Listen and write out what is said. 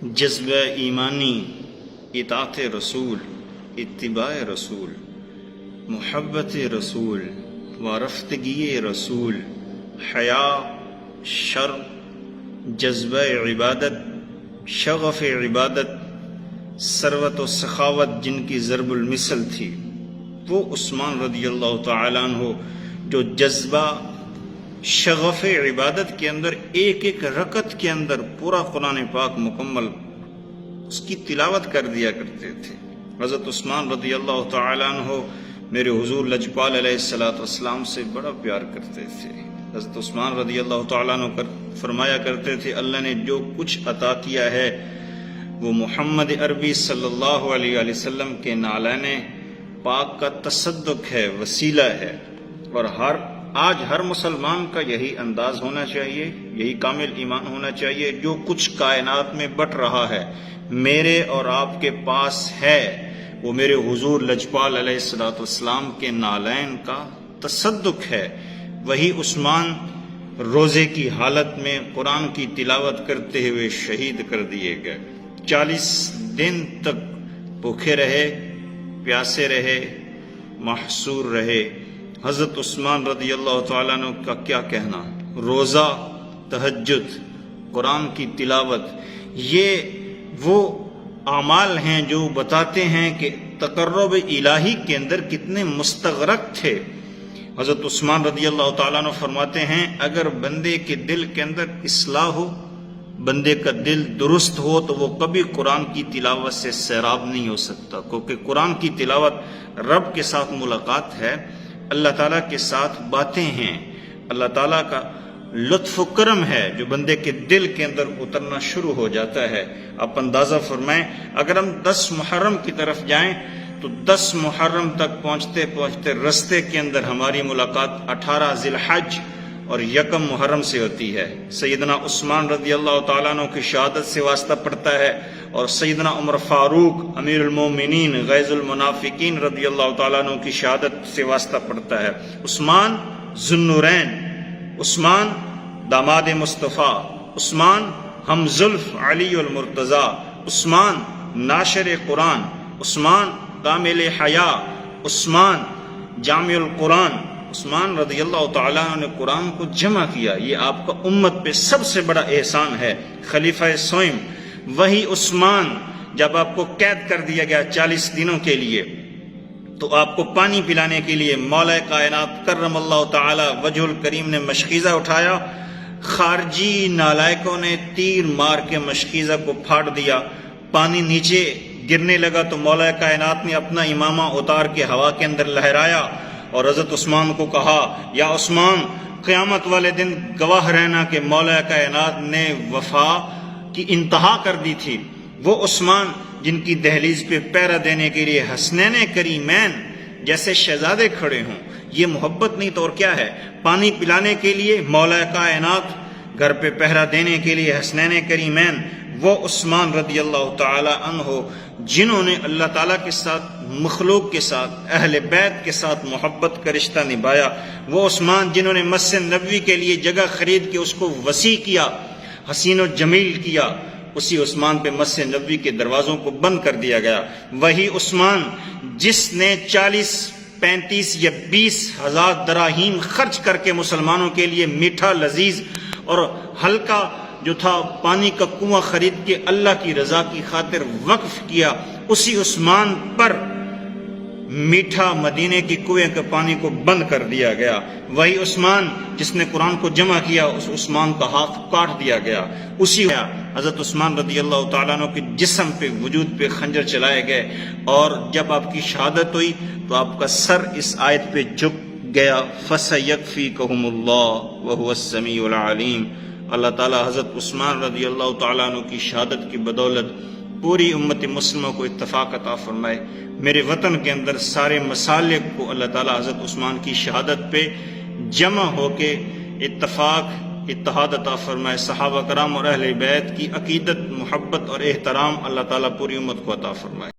جذبہ ایمانی، اطاعت رسول، اتباع رسول، محبت رسول، وارفتگی رسول، حیا، شرم، جذبہ عبادت، شغف عبادت، ثروت و سخاوت جن کی ضرب المثل تھی، وہ عثمان رضی اللہ تعالیٰ عنہ جو جذبہ شغف عبادت کے اندر ایک ایک رکعت کے اندر پورا قرآن پاک مکمل اس کی تلاوت کر دیا کرتے تھے۔ حضرت عثمان رضی اللہ تعالیٰ عنہ میرے حضور لجپال علیہ السلام سے بڑا پیار کرتے تھے۔ حضرت عثمان رضی اللہ تعالیٰ عنہ فرمایا کرتے تھے، اللہ نے جو کچھ عطا کیا ہے وہ محمد عربی صلی اللہ علیہ وسلم کے نالین پاک کا تصدق ہے، وسیلہ ہے، اور آج ہر مسلمان کا یہی انداز ہونا چاہیے، یہی کامل ایمان ہونا چاہیے۔ جو کچھ کائنات میں بٹ رہا ہے میرے اور آپ کے پاس ہے، وہ میرے حضور لجپال علیہ السلام کے نالین کا تصدق ہے۔ وہی عثمان روزے کی حالت میں قرآن کی تلاوت کرتے ہوئے شہید کر دیے گئے۔ 40 دن تک بھوکے رہے، پیاسے رہے، محصور رہے۔ حضرت عثمان رضی اللہ تعالیٰ عنہ کا کیا کہنا، روزہ، تہجد، قرآن کی تلاوت، یہ وہ اعمال ہیں جو بتاتے ہیں کہ تقرب الہی کے اندر کتنے مستغرق تھے۔ حضرت عثمان رضی اللہ تعالیٰ عنہ فرماتے ہیں، اگر بندے کے دل کے اندر اصلاح ہو، بندے کا دل درست ہو، تو وہ کبھی قرآن کی تلاوت سے سیراب نہیں ہو سکتا، کیونکہ قرآن کی تلاوت رب کے ساتھ ملاقات ہے، اللہ تعالیٰ کے ساتھ باتیں ہیں، اللہ تعالیٰ کا لطف و کرم ہے جو بندے کے دل کے اندر اترنا شروع ہو جاتا ہے۔ آپ اندازہ فرمائیں، اگر ہم 10 محرم کی طرف جائیں تو 10 محرم تک پہنچتے پہنچتے رستے کے اندر ہماری ملاقات 18 ذی الحج اور 1 محرم سے ہوتی ہے۔ سیدنا عثمان رضی اللہ تعالیٰ عنہ کی شہادت سے واسطہ پڑتا ہے، اور سیدنا عمر فاروق امیر المومنین غیظ المنافقین رضی اللہ تعالیٰ عنہ کی شہادت سے واسطہ پڑتا ہے۔ عثمان ذو النورین، عثمان داماد مصطفیٰ، عثمان ہم زلف علی المرتضیٰ، عثمان ناشر قرآن، عثمان کامل حیا، عثمان جامع القرآن، عثمان رضی اللہ تعالیٰ عنہ نے قرآن کو جمع کیا۔ یہ آپ کا امت پہ سب سے بڑا احسان ہے۔ خلیفہ سوئم وہی عثمان، جب آپ کو قید کر دیا گیا 40 دنوں کے لیے، تو آپ کو پانی پلانے کے لیے مولا کائنات کرم اللہ تعالی وجہ الکریم نے مشکیزہ اٹھایا، خارجی نالائکوں نے تیر مار کے مشکیزہ کو پھاڑ دیا، پانی نیچے گرنے لگا تو مولا کائنات نے اپنا امامہ اتار کے ہوا کے اندر لہرایا اور حضرت عثمان کو کہا، یا عثمان، قیامت والے دن گواہ رہنا کہ مولا کائنات نے وفا کی انتہا کر دی تھی۔ وہ عثمان جن کی دہلیز پہ پہرا دینے کے لیے حسنین کریمین جیسے شہزادے کھڑے ہوں، یہ محبت نہیں تو اور کیا ہے؟ پانی پلانے کے لیے مولا کائنات، گھر پہ پہرا دینے کے لیے حسنین کریمین، وہ عثمان رضی اللہ تعالی عنہ جنہوں نے اللہ تعالیٰ کے ساتھ، مخلوق کے ساتھ، اہل بیت کے ساتھ محبت کا رشتہ نبھایا، وہ عثمان جنہوں نے مسجد نبوی کے لیے جگہ خرید کے اس کو وسیع کیا، حسین و جمیل کیا، اسی عثمان پہ مسجد نبوی کے دروازوں کو بند کر دیا گیا۔ وہی عثمان جس نے 40، 35 یا 20 ہزار دراہیم خرچ کر کے مسلمانوں کے لیے میٹھا، لذیذ اور ہلکا جو تھا پانی کا کنواں خرید کے اللہ کی رضا کی خاطر وقف کیا، اسی عثمان پر میٹھا مدینے کی کنویں کے پانی کو بند کر دیا گیا۔ وہی عثمان جس نے قرآن کو جمع کیا، اس عثمان کا ہاتھ کاٹ دیا گیا۔ اسی حضرت عثمان رضی اللہ تعالیٰ عنہ کے جسم پہ، وجود پہ خنجر چلائے گئے، اور جب آپ کی شہادت ہوئی تو آپ کا سر اس آیت پہ جھک گیا، فَسَيَكْفِيكَهُمُ اللَّهُ وَهُوَ السَّمِيعُ الْعَلِيمُ۔ اللہ تعالیٰ حضرت عثمان رضی اللہ تعالیٰ عنہ کی شہادت کی بدولت پوری امت مسلموں کو اتفاق عطا فرمائے۔ میرے وطن کے اندر سارے مسالک کو اللہ تعالیٰ حضرت عثمان کی شہادت پہ جمع ہو کے اتفاق، اتحاد عطا فرمائے۔ صحابہ کرام اور اہل بیت کی عقیدت، محبت اور احترام اللہ تعالیٰ پوری امت کو عطا فرمائے۔